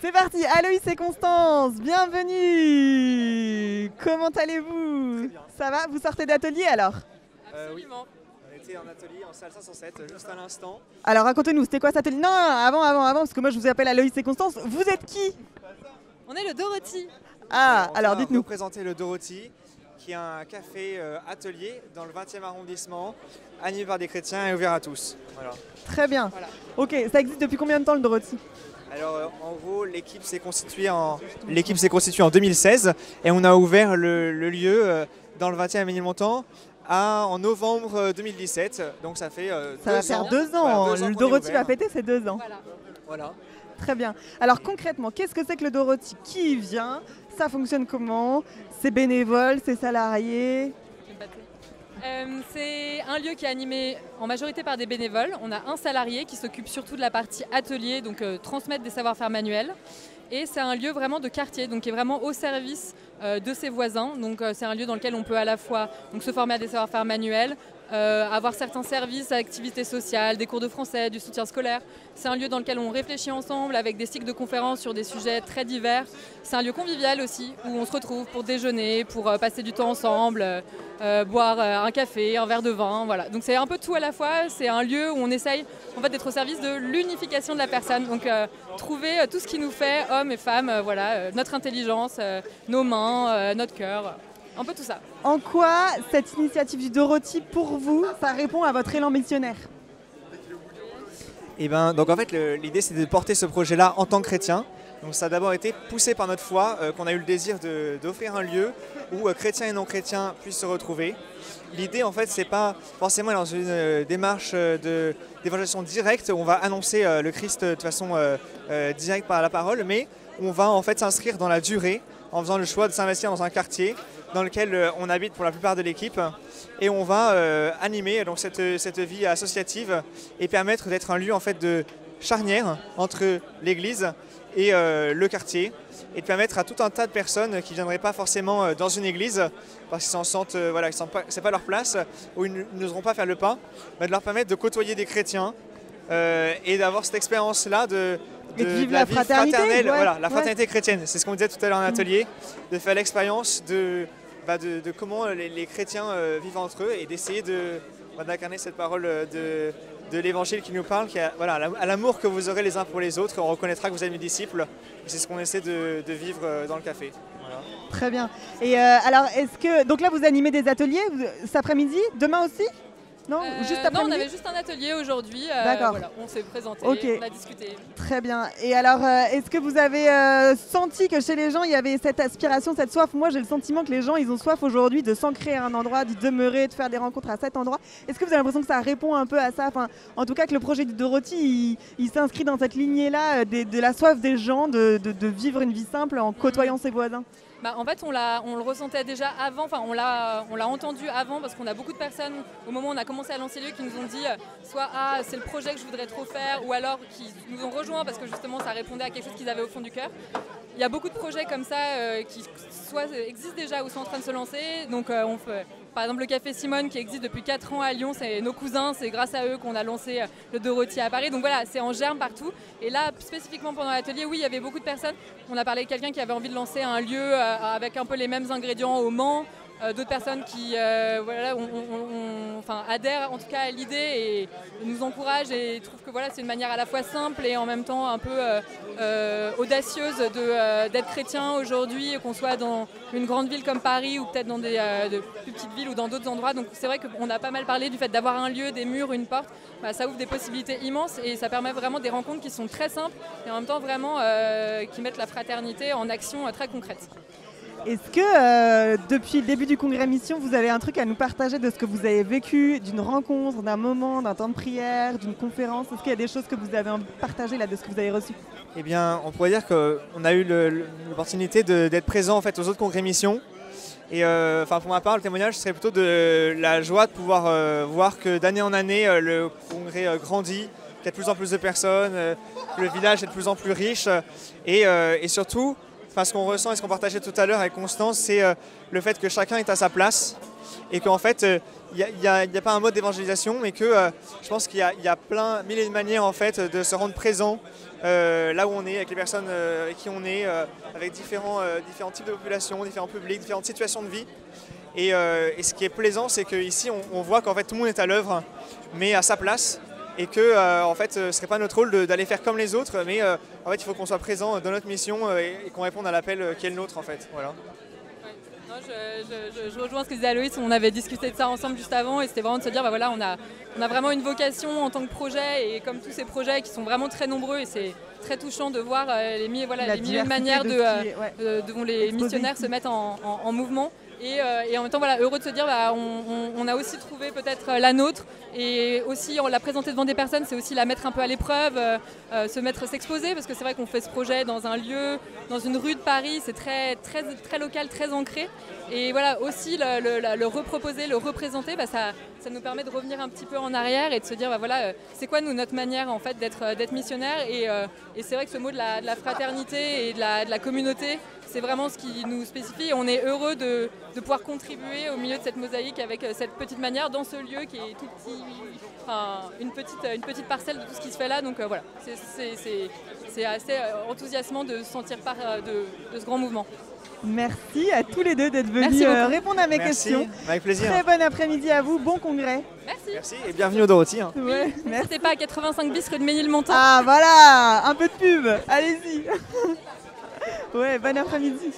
C'est parti, Aloïs et Constance, bienvenue. Comment allez-vous? Ça va? Vous sortez d'atelier alors? Absolument. Oui. On était en atelier en salle 507 juste à l'instant. Alors racontez-nous, c'était quoi cet atelier? Non, avant, parce que moi je vous appelle Aloïs et Constance. Vous êtes qui? On est le Dorothy. Ah, alors dites-nous. On va représenter le Dorothy, qui est un café atelier dans le 20e arrondissement, animé par des chrétiens et ouvert à tous. Voilà. Très bien. Voilà. Ok, ça existe depuis combien de temps le Dorothy? Alors en gros, l'équipe s'est constituée en 2016 et on a ouvert le lieu dans le 20e à Ménilmontant en novembre 2017. Donc ça fait 2 ans. Ça va faire 2 ans. Voilà, le Dorothy va fêter ses 2 ans. Voilà. Très bien. Alors concrètement, qu'est-ce que c'est que le Dorothy? Qui y vient? Ça fonctionne comment? C'est bénévole? C'est salarié? C'est un lieu qui est animé en majorité par des bénévoles. On a un salarié qui s'occupe surtout de la partie atelier, donc transmettre des savoir-faire manuels. Et c'est un lieu vraiment de quartier, donc qui est vraiment au service de ses voisins. Donc c'est un lieu dans lequel on peut à la fois se former à des savoir-faire manuels, avoir certains services, activités sociales, des cours de français, du soutien scolaire. C'est un lieu dans lequel on réfléchit ensemble avec des cycles de conférences sur des sujets très divers. C'est un lieu convivial aussi, où on se retrouve pour déjeuner, pour passer du temps ensemble, boire un café, un verre de vin. Voilà. Donc c'est un peu tout à la fois. C'est un lieu où on essaye en fait, d'être au service de l'unification de la personne. Donc trouver tout ce qui nous fait, hommes et femmes, notre intelligence, nos mains, notre cœur. Un peu tout ça. En quoi cette initiative du Dorothy, pour vous, ça répond à votre élan missionnaire? Donc en fait, l'idée c'est de porter ce projet-là en tant que chrétien. Donc ça a d'abord été poussé par notre foi, qu'on a eu le désir d'offrir un lieu où chrétiens et non chrétiens puissent se retrouver. L'idée en fait, c'est pas forcément dans une démarche d'évangélisation directe où on va annoncer le Christ de façon directe par la parole, mais on va en fait s'inscrire dans la durée en faisant le choix de s'investir dans un quartier dans lequel on habite pour la plupart de l'équipe et on va animer donc cette vie associative et permettre d'être un lieu en fait de charnière entre l'église et le quartier et de permettre à tout un tas de personnes qui ne viendraient pas forcément dans une église parce qu'ils s'en sentent, c'est pas leur place ou ils n'oseront pas faire le pas, de leur permettre de côtoyer des chrétiens et d'avoir cette expérience-là de vivre la la vie fraternité, fraternelle, ouais, la fraternité chrétienne. C'est ce qu'on disait tout à l'heure en atelier, de faire l'expérience de comment les chrétiens vivent entre eux et d'essayer d'incarner cette parole de l'évangile qui nous parle, qui à l'amour que vous aurez les uns pour les autres, on reconnaîtra que vous êtes mes disciples. C'est ce qu'on essaie de vivre dans le café. Voilà. Très bien. Et alors, donc là, vous animez des ateliers cet après-midi, demain aussi? Non, juste après-midi? Non, on avait juste un atelier aujourd'hui. D'accord. Voilà, on s'est présenté, Okay. on a discuté. Très bien. Et alors, est-ce que vous avez senti que chez les gens, il y avait cette aspiration, cette soif? Moi, j'ai le sentiment que les gens, ils ont soif aujourd'hui de s'ancrer à un endroit, d'y demeurer, de faire des rencontres à cet endroit. Est-ce que vous avez l'impression que ça répond un peu à ça? Enfin, en tout cas, que le projet du Dorothy, il s'inscrit dans cette lignée-là de la soif des gens de vivre une vie simple en côtoyant ses voisins? En fait, on le ressentait déjà avant, on l'a entendu avant parce qu'on a beaucoup de personnes, au moment où on a commencé à lancer le lieu, qui nous ont dit soit « c'est le projet que je voudrais trop faire » ou alors qui nous ont rejoints parce que justement ça répondait à quelque chose qu'ils avaient au fond du cœur. Il y a beaucoup de projets comme ça qui soit existent déjà ou sont en train de se lancer. Donc on fait par exemple le Café Simone qui existe depuis 4 ans à Lyon, c'est nos cousins, c'est grâce à eux qu'on a lancé le Dorothy à Paris. Donc voilà, c'est en germe partout. Et là, spécifiquement pendant l'atelier, oui, il y avait beaucoup de personnes. On a parlé de quelqu'un qui avait envie de lancer un lieu avec un peu les mêmes ingrédients au Mans. D'autres personnes qui adhèrent en tout cas à l'idée et nous encouragent et trouvent que c'est une manière à la fois simple et en même temps un peu audacieuse d'être chrétien aujourd'hui, qu'on soit dans une grande ville comme Paris ou peut-être dans des de plus petites villes ou dans d'autres endroits. Donc c'est vrai qu'on a pas mal parlé du fait d'avoir un lieu, des murs, une porte. Ça ouvre des possibilités immenses et ça permet vraiment des rencontres qui sont très simples et en même temps vraiment qui mettent la fraternité en action très concrète. Est-ce que depuis le début du congrès Mission, vous avez un truc à nous partager de ce que vous avez vécu, d'une rencontre, d'un moment, d'un temps de prière, d'une conférence? Est-ce qu'il y a des choses que vous avez envie de partager là, de ce que vous avez reçu? Eh bien, on pourrait dire qu'on a eu l'opportunité d'être présent en fait, aux autres congrès Mission. Et pour ma part, le témoignage serait plutôt de la joie de pouvoir voir que d'année en année, le congrès grandit, qu'il y a de plus en plus de personnes, le village est de plus en plus riche et surtout, ce qu'on ressent et ce qu'on partageait tout à l'heure avec Constance, c'est le fait que chacun est à sa place et qu'en fait, il n'y a pas un mode d'évangélisation, mais que je pense qu'il y a plein, mille et une manières en fait, de se rendre présent là où on est, avec les personnes avec qui on est, avec différents types de populations, différents publics, différentes situations de vie. Et ce qui est plaisant, c'est qu'ici, on voit qu'en fait, tout le monde est à l'œuvre, mais à sa place. Et que en fait, ce ne serait pas notre rôle d'aller faire comme les autres, mais en fait, il faut qu'on soit présent dans notre mission et qu'on réponde à l'appel qui est le nôtre, en fait. Voilà. Non, je rejoins ce que disait Aloïs, on avait discuté de ça ensemble juste avant et c'était vraiment de se dire bah voilà, on a vraiment une vocation en tant que projet et comme tous ces projets qui sont vraiment très nombreux et c'est très touchant de voir les mille et une manières dont les missionnaires se mettent en mouvement. Et en même temps, voilà, heureux de se dire bah, on a aussi trouvé peut-être la nôtre et aussi on l'a présentée devant des personnes, c'est aussi la mettre un peu à l'épreuve, s'exposer parce que c'est vrai qu'on fait ce projet dans un lieu, dans une rue de Paris, c'est très local, très ancré. Et voilà, aussi le reproposer, le représenter, bah, ça nous permet de revenir un petit peu en arrière et de se dire bah, voilà, c'est quoi nous, notre manière en fait, d'être missionnaire et c'est vrai que ce mot de la fraternité et de la communauté, c'est vraiment ce qui nous spécifie et on est heureux de pouvoir contribuer au milieu de cette mosaïque avec cette petite manière dans ce lieu qui est tout petit, enfin, une petite parcelle de tout ce qui se fait là. Donc voilà, c'est assez enthousiasmant de se sentir part de ce grand mouvement. Merci à tous les deux d'être venus répondre à mes questions. Avec plaisir. Très bon après-midi à vous, bon congrès. Merci et bienvenue au Dorothy. Hein. Ouais, n'hésitez pas à 85 bis rue de Ménilmontant. Ah voilà, un peu de pub, allez-y. Ouais, bon après-midi.